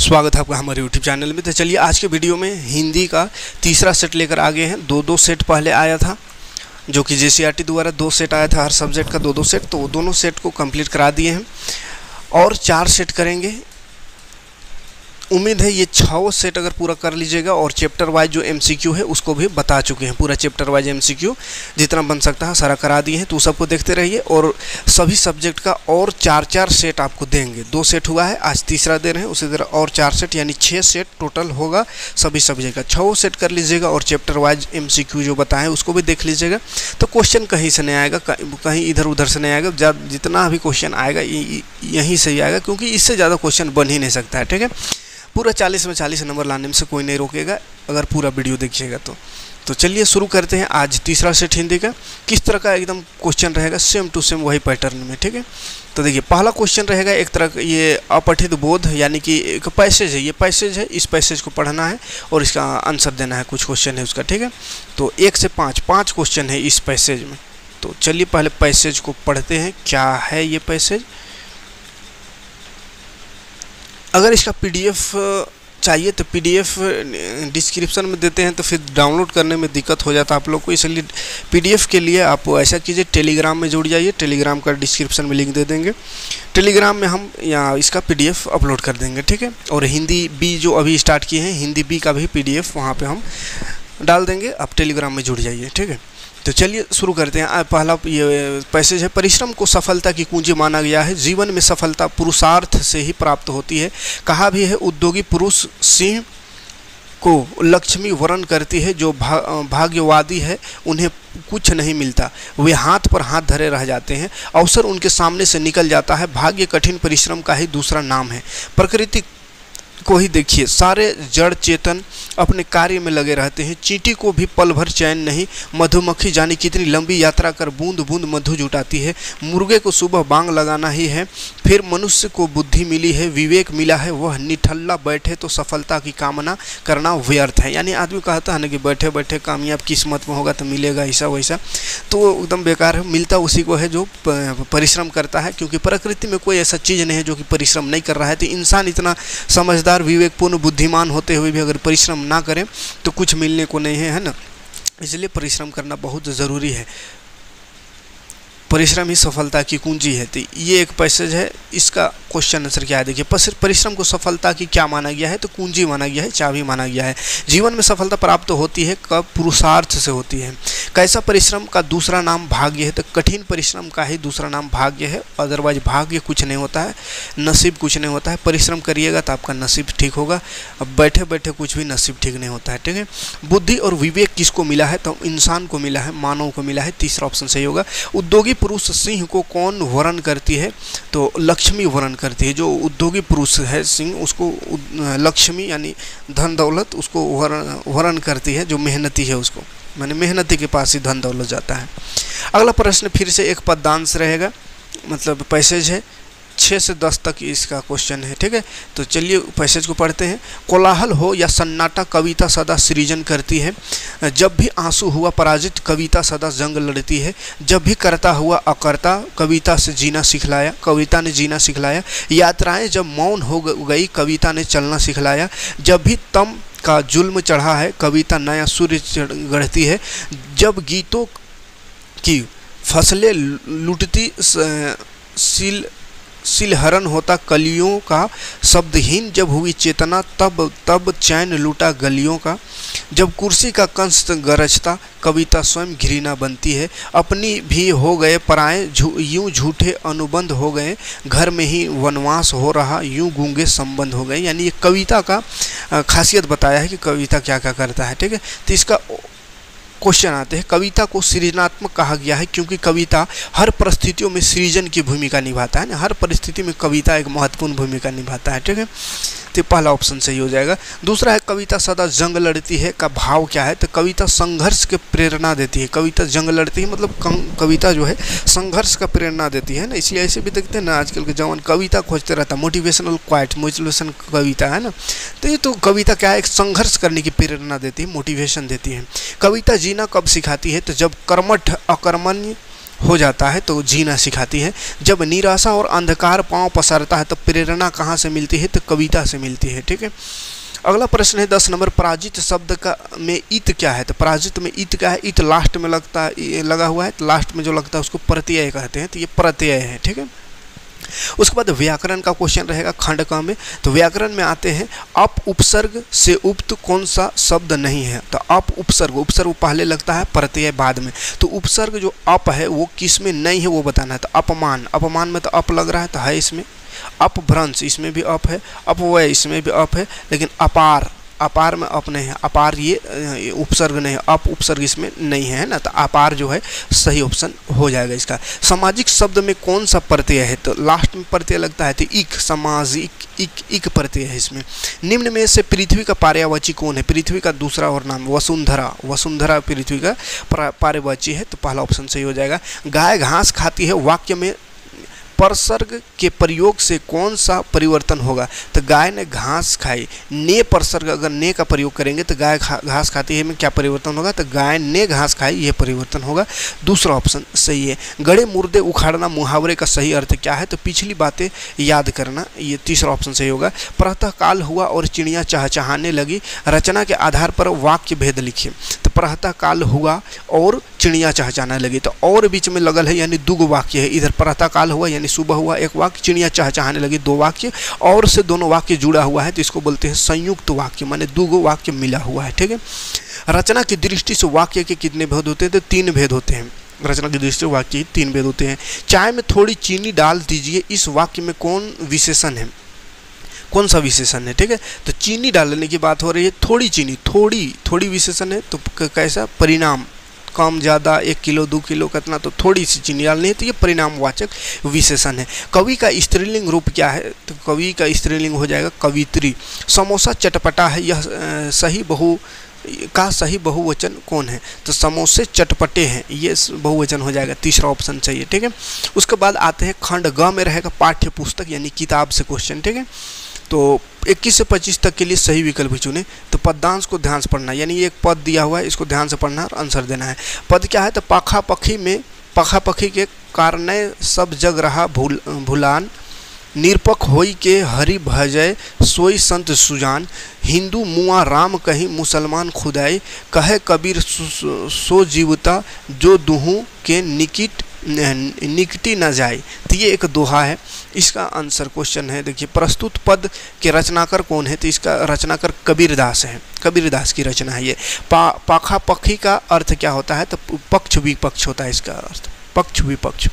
स्वागत है आपका हमारे YouTube चैनल में। तो चलिए आज के वीडियो में हिंदी का तीसरा सेट लेकर आ गए हैं। दो सेट पहले आया था जो कि JCRT द्वारा 2 सेट आया था, हर सब्जेक्ट का 2 सेट। तो दोनों सेट को कंप्लीट करा दिए हैं और 4 सेट करेंगे। उम्मीद है ये 6 सेट अगर पूरा कर लीजिएगा और चैप्टर वाइज जो MCQ है उसको भी बता चुके हैं। पूरा चैप्टर वाइज MCQ जितना बन सकता है सारा करा दिए हैं, तो सबको देखते रहिए। और सभी सब्जेक्ट का और 4 सेट आपको देंगे। 2 सेट हुआ है, आज तीसरा दे रहे हैं, उसी तरह और 4 सेट यानी 6 सेट टोटल होगा सभी सब्जेक्ट का। 6 सेट कर लीजिएगा और चैप्टर वाइज MCQ जो बताएं उसको भी देख लीजिएगा। तो क्वेश्चन कहीं से नहीं आएगा, कहीं इधर उधर से नहीं आएगा। जितना भी क्वेश्चन आएगा यहीं से ही आएगा, क्योंकि इससे ज़्यादा क्वेश्चन बन ही नहीं सकता है। ठीक है, पूरा 40 में 40 नंबर लाने में से कोई नहीं रोकेगा अगर पूरा वीडियो देखिएगा तो चलिए शुरू करते हैं। आज तीसरा सेट हिंदी का किस तरह का एकदम क्वेश्चन रहेगा, सेम टू सेम वही पैटर्न में। ठीक है, तो देखिए पहला क्वेश्चन रहेगा एक तरह का, ये अपठित बोध यानी कि एक पैसेज है। ये पैसेज है, इस पैसेज को पढ़ना है और इसका आंसर देना है। कुछ क्वेश्चन है उसका। ठीक है, तो 1 से 5 क्वेश्चन है इस पैसेज में। तो चलिए पहले पैसेज को पढ़ते हैं। क्या है ये पैसेज? अगर इसका PDF चाहिए तो PDF डिस्क्रिप्शन में देते हैं, तो फिर डाउनलोड करने में दिक्कत हो जाता है आप लोग को। इसलिए PDF के लिए आप ऐसा कीजिए, टेलीग्राम में जुड़ जाइए। टेलीग्राम का डिस्क्रिप्शन में लिंक दे देंगे। टेलीग्राम में हम यहाँ इसका PDF अपलोड कर देंगे। ठीक है, और हिंदी B जो अभी स्टार्ट किए हैं, हिंदी B का भी PDF वहाँ पर हम डाल देंगे। आप टेलीग्राम में जुड़ जाइए। ठीक है, तो चलिए शुरू करते हैं। पहला ये पैसेज है, परिश्रम को सफलता की कुंजी माना गया है। जीवन में सफलता पुरुषार्थ से ही प्राप्त होती है। कहा भी है, उद्योगी पुरुष सिंह को लक्ष्मी वरण करती है। जो भाग्यवादी है उन्हें कुछ नहीं मिलता, वे हाथ पर हाथ धरे रह जाते हैं। अवसर उनके सामने से निकल जाता है। भाग्य कठिन परिश्रम का ही दूसरा नाम है। प्रकृति को ही देखिए, सारे जड़ चेतन अपने कार्य में लगे रहते हैं। चींटी को भी पल भर चैन नहीं। मधुमक्खी जाने कितनी लंबी यात्रा कर बूंद बूंद मधु जुटाती है। मुर्गे को सुबह बांग लगाना ही है। फिर मनुष्य को बुद्धि मिली है, विवेक मिला है। वह निठल्ला बैठे तो सफलता की कामना करना व्यर्थ है। यानी आदमी कहता है ना कि बैठे बैठे कामयाब किस्मत में होगा तो मिलेगा ऐसा वैसा, तो एकदम बेकार है। मिलता उसी को है जो परिश्रम करता है, क्योंकि प्रकृति में कोई ऐसा चीज़ नहीं है जो कि परिश्रम नहीं कर रहा है। तो इंसान इतना समझदार विवेकपूर्ण बुद्धिमान होते हुए भी अगर परिश्रम ना करें तो कुछ मिलने को नहीं है ना। इसलिए परिश्रम करना बहुत ज़रूरी है। परिश्रम ही सफलता की कुंजी है। तो ये एक पैसेज है, इसका क्वेश्चन आंसर क्या है देखिए। परिश्रम को सफलता की क्या माना गया है? तो कुंजी माना गया है, चाबी माना गया है। जीवन में सफलता प्राप्त होती है कब? पुरुषार्थ से होती है। कैसा परिश्रम का दूसरा नाम भाग्य है? तो कठिन परिश्रम का ही दूसरा नाम भाग्य है। अदरवाइज भाग्य कुछ नहीं होता है, नसीब कुछ नहीं होता है। परिश्रम करिएगा तो आपका नसीब ठीक होगा। अब बैठे बैठे कुछ भी नसीब ठीक नहीं होता है। ठीक है, बुद्धि और विवेक किसको मिला है? तो इंसान को मिला है, मानव को मिला है। तीसरा ऑप्शन सही होगा। उद्योगी पुरुष सिंह को कौन वरण करती है? तो लक्ष्मी वरण करती है। जो उद्योगी पुरुष है सिंह, उसको लक्ष्मी यानी धन दौलत उसको वरण करती है। जो मेहनती है उसको, माने मेहनती के पास ही धन दौलत जाता है। अगला प्रश्न फिर से एक पद्यांश रहेगा, मतलब पैसेज है। 6 से 10 तक इसका क्वेश्चन है। ठीक है, तो चलिए पैसेज को पढ़ते हैं। कोलाहल हो या सन्नाटा, कविता सदा सृजन करती है। जब भी आंसू हुआ पराजित, कविता सदा जंग लड़ती है। जब भी करता हुआ अकर्ता, कविता से जीना सिखलाया, कविता ने जीना सिखलाया। यात्राएं जब मौन हो गई, कविता ने चलना सिखलाया। जब भी तम का जुल्म चढ़ा है, कविता नया सूर्य गढ़ती है। जब गीतों की फसलें लुटती, सिलहरण होता कलियों का। शब्दहीन जब हुई चेतना, तब चैन लूटा गलियों का। जब कुर्सी का कंस गरजता, कविता स्वयं घृणा बनती है। अपनी भी हो गए पराए, यूं झूठे अनुबंध हो गए। घर में ही वनवास हो रहा, यूं गूंगे संबंध हो गए। यानी ये कविता का खासियत बताया है कि कविता क्या क्या करता है। ठीक है, तो इसका क्वेश्चन आते हैं। कविता को सृजनात्मक कहा गया है क्योंकि कविता हर परिस्थितियों में सृजन की भूमिका निभाता है ना। हर परिस्थिति में कविता एक महत्वपूर्ण भूमिका निभाता है। ठीक है, तो पहला ऑप्शन सही हो जाएगा। दूसरा है, कविता सदा जंग लड़ती है का भाव क्या है? तो कविता संघर्ष के प्रेरणा देती है। कविता जंग लड़ती है मतलब कविता जो है संघर्ष का प्रेरणा देती है ना। इसलिए ऐसे भी देखते हैं ना, आजकल के जवान कविता खोजते रहता है, मोटिवेशनल क्वाइट, मोटिवेशन कविता है ना। तो ये तो कविता क्या है, एक संघर्ष करने की प्रेरणा देती है, मोटिवेशन देती है। कविता जीना कब सिखाती है? तो जब कर्मठ अकर्मण्य हो जाता है तो जीना सिखाती है। जब निराशा और अंधकार पांव पसारता है तो प्रेरणा कहाँ से मिलती है? तो कविता से मिलती है। ठीक है, अगला प्रश्न है 10 नंबर, पराजित शब्द का में इत क्या है? तो पराजित में इत क्या है? इत लास्ट में लगा हुआ है, तो लास्ट में जो लगता है उसको प्रत्यय कहते हैं, तो ये प्रत्यय है। ठीक है, उसके बाद व्याकरण का क्वेश्चन रहेगा खंड क में। तो व्याकरण में आते हैं, अप उपसर्ग से उक्त कौन सा शब्द नहीं है? तो अप उपसर्ग, उपसर्ग पहले लगता है, प्रत्यय बाद में। तो उपसर्ग जो अप है वो किस में नहीं है वो बताना है। तो अपमान, अपमान में तो अप लग रहा है तो है इसमें। अपभ्रंश, इसमें भी अप है। अपव्यय, इसमें भी अप है। लेकिन अपार, अपार में अप नहीं है। अपार ये उपसर्ग नहीं है, अप उपसर्ग इसमें नहीं है ना। तो अपार जो है सही ऑप्शन हो जाएगा इसका। सामाजिक शब्द में कौन सा प्रत्यय है? तो लास्ट में प्रत्यय लगता है, तो इक, सामाजिक, इक प्रत्यय है इसमें। निम्न में से पृथ्वी का पर्यायवाची कौन है? पृथ्वी का दूसरा और नाम वसुंधरा, वसुंधरा पृथ्वी का पर्यायवाची है, तो पहला ऑप्शन सही हो जाएगा। गाय घास खाती है वाक्य में परसर्ग के प्रयोग से कौन सा परिवर्तन होगा? तो गाय ने घास खाई, ने परसर्ग अगर ने का प्रयोग करेंगे तो गाय घास खाती है में क्या परिवर्तन होगा? तो गाय ने घास खाई, ये परिवर्तन होगा। दूसरा ऑप्शन सही है। गड़े मुर्दे उखाड़ना मुहावरे का सही अर्थ क्या है? तो पिछली बातें याद करना, ये तीसरा ऑप्शन सही होगा। प्रातः काल हुआ और चिड़िया चहचहाने लगी, रचना के आधार पर वाक्य भेद लिखिए। तो प्रातः काल हुआ और चिड़िया चहचहाने लगी, तो और बीच में लगल है यानी दो वाक्य है। इधर प्रातः काल हुआ यानी सुबह हुआ एक वाक्य, चिड़िया चहचहाने लगी दो वाक्य, और से दोनों वाक्य जुड़ा हुआ है, तो इसको बोलते हैं संयुक्त वाक्य, माने दो वाक्य मिला हुआ है। ठीक है, रचना की दृष्टि से वाक्य के कितने भेद होते हैं? तो 3 भेद होते हैं। रचना की दृष्टि से वाक्य के 3 भेद होते हैं। चाय में थोड़ी चीनी डाल दीजिए, इस वाक्य में कौन विशेषण है? कौन सा विशेषण है? ठीक है, तो चीनी डालने की बात हो रही है, थोड़ी चीनी, थोड़ी विशेषण है, तो कैसा? परिणाम, कम ज़्यादा, 1 किलो 2 किलो कितना, तो थोड़ी सी चीनी डालनी है, तो ये परिणामवाचक विशेषण है। कवि का स्त्रीलिंग रूप क्या है? तो कवि का स्त्रीलिंग हो जाएगा कवित्री। समोसा चटपटा है, यह सही बहुवचन कौन है? तो समोसे चटपटे हैं, ये बहुवचन हो जाएगा, तीसरा ऑप्शन चाहिए। ठीक है, उसके बाद आते हैं खंड ग में रहेगा पाठ्य पुस्तक यानी किताब से क्वेश्चन। ठीक है, तो 21 से 25 तक के लिए सही विकल्प चुने। तो पदांश को ध्यान से पढ़ना, यानी एक पद दिया हुआ है, इसको ध्यान से पढ़ना और आंसर देना है। पद क्या है? तो पाखा पखी में पाखा पखी के कारण सब जग रहा भूलान, निरपक होई के हरि भजय सोई संत सुजान, हिंदू मुआ राम कहीं मुसलमान खुदाई, कहे कबीर सो जीवता जो दुहू के निकटी न जाए। तो ये एक दोहा है, इसका आंसर क्वेश्चन है। देखिए, प्रस्तुत पद के रचनाकार कौन है? तो इसका रचनाकार कबीरदास है, कबीरदास की रचना है ये। पाखा पखी का अर्थ क्या होता है? तो पक्ष विपक्ष होता है इसका अर्थ, पक्ष विपक्ष।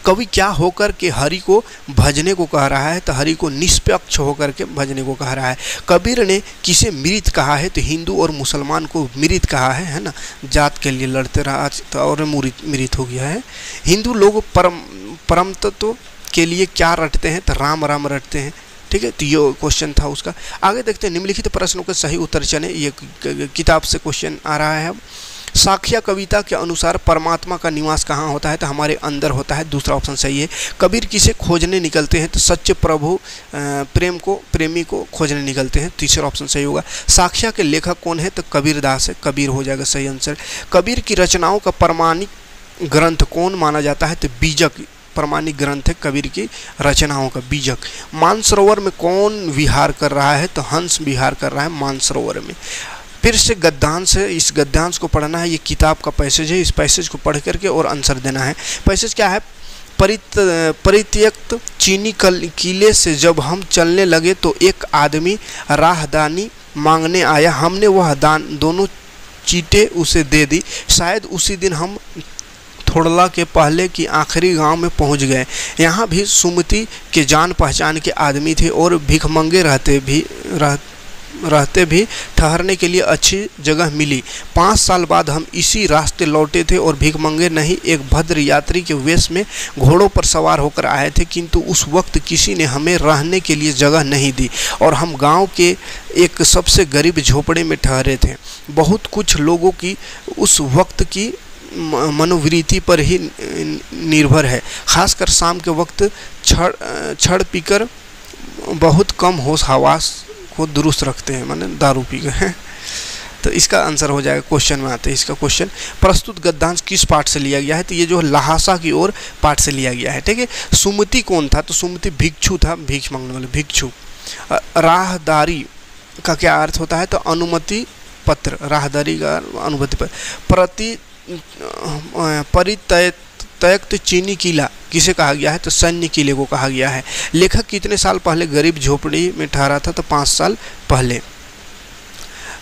कवि क्या होकर के हरि को भजने को कह रहा है? तो हरि को निष्पक्ष होकर के भजने को कह रहा है। कबीर ने किसे मृत कहा है? तो हिंदू और मुसलमान को मृत कहा है ना, जात के लिए लड़ते रहा तो और मृत हो गया है। हिंदू लोग परम तत्व के लिए क्या रटते हैं? तो राम राम रटते हैं। ठीक है, तो ये क्वेश्चन था उसका। आगे देखते हैं, निम्नलिखित प्रश्नों के सही उत्तर चने, ये किताब से क्वेश्चन आ रहा है। साखिया कविता के अनुसार परमात्मा का निवास कहाँ होता है? तो हमारे अंदर होता है, दूसरा ऑप्शन सही है। कबीर किसे खोजने निकलते हैं? तो सच्चे प्रभु प्रेमी को खोजने निकलते हैं, तीसरा ऑप्शन सही होगा। साखिया के लेखक कौन है? तो कबीरदास है, कबीर हो जाएगा सही आंसर। कबीर की रचनाओं का प्रमाणिक ग्रंथ कौन माना जाता है? तो बीजक प्रमाणिक ग्रंथ है कबीर की रचनाओं का, बीजक। मानसरोवर में कौन विहार कर रहा है? तो हंस विहार कर रहा है मानसरोवर में। फिर से गद्यांश है, इस गद्यांश को पढ़ना है, ये किताब का पैसेज है, इस पैसेज को पढ़ करके और आंसर देना है। पैसेज क्या है? परित्यक्त चीनी किले से जब हम चलने लगे तो एक आदमी राहदानी मांगने आया, हमने वह दोनों चीटें उसे दे दी। शायद उसी दिन हम थोड़ला के पहले की आखिरी गांव में पहुंच गए। यहाँ भी सुमति के जान पहचान के आदमी थे और भिखमंगे रहते भी ठहरने के लिए अच्छी जगह मिली। 5 साल बाद हम इसी रास्ते लौटे थे और भिखमंगे नहीं, एक भद्र यात्री के वेश में घोड़ों पर सवार होकर आए थे, किंतु उस वक्त किसी ने हमें रहने के लिए जगह नहीं दी और हम गांव के एक सबसे गरीब झोपड़े में ठहरे थे। बहुत कुछ लोगों की उस वक्त की मनोवृत्ति पर ही निर्भर है, खासकर शाम के वक्त छड़ पीकर बहुत कम होश हवास को दुरुस्त रखते हैं, माने दारू पी गए हैं। तो इसका आंसर हो जाएगा, क्वेश्चन में आते हैं इसका क्वेश्चन, प्रस्तुत गद्यांश किस पाठ से लिया गया है, तो ये जो लहासा की ओर पाठ से लिया गया है। ठीक है, सुमति कौन था, तो सुमति भिक्षु था, भीख मांगने वाले भिक्षु। राहदारी का क्या अर्थ होता है, तो अनुमति पत्र, राहदारी का अनुमति पत्र। परित्यक्त चीनी किला किसे कहा गया है, तो सैन्य किले को कहा गया है। लेखक कितने साल पहले गरीब झोपड़ी में ठहरा था, तो 5 साल पहले।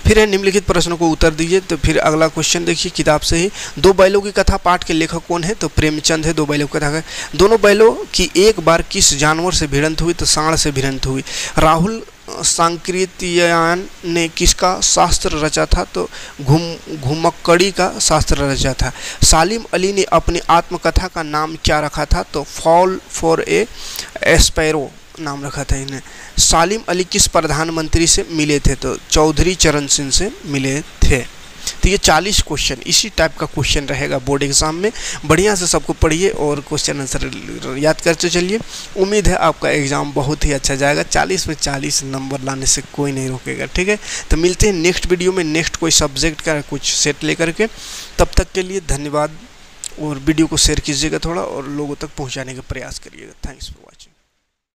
फिर है निम्नलिखित प्रश्नों को उत्तर दीजिए। तो फिर अगला क्वेश्चन देखिए किताब से ही, दो बैलों की कथा पाठ के लेखक कौन है, तो प्रेमचंद है। दो बैलों की कथा है, दोनों बैलों की एक बार किस जानवर से भिड़ंत हुई, तो सांड से भिड़ंत हुई। राहुल सांकृत्यायन ने किसका शास्त्र रचा था, तो घुमक्कड़ी का शास्त्र रचा था। सालिम अली ने अपनी आत्मकथा का नाम क्या रखा था, तो फॉल फॉर ए स्पैरो नाम रखा था इन्हें। सालिम अली किस प्रधानमंत्री से मिले थे, तो चौधरी चरण सिंह से मिले थे। तो ये 40 क्वेश्चन इसी टाइप का क्वेश्चन रहेगा बोर्ड एग्जाम में। बढ़िया से सबको पढ़िए और क्वेश्चन आंसर याद करते चलिए। उम्मीद है आपका एग्ज़ाम बहुत ही अच्छा जाएगा, 40 में 40 नंबर लाने से कोई नहीं रोकेगा। ठीक है, तो मिलते हैं नेक्स्ट वीडियो में, नेक्स्ट कोई सब्जेक्ट का कुछ सेट लेकर के। तब तक के लिए धन्यवाद, और वीडियो को शेयर कीजिएगा थोड़ा और लोगों तक पहुँचाने का प्रयास करिएगा। Thanks for watching.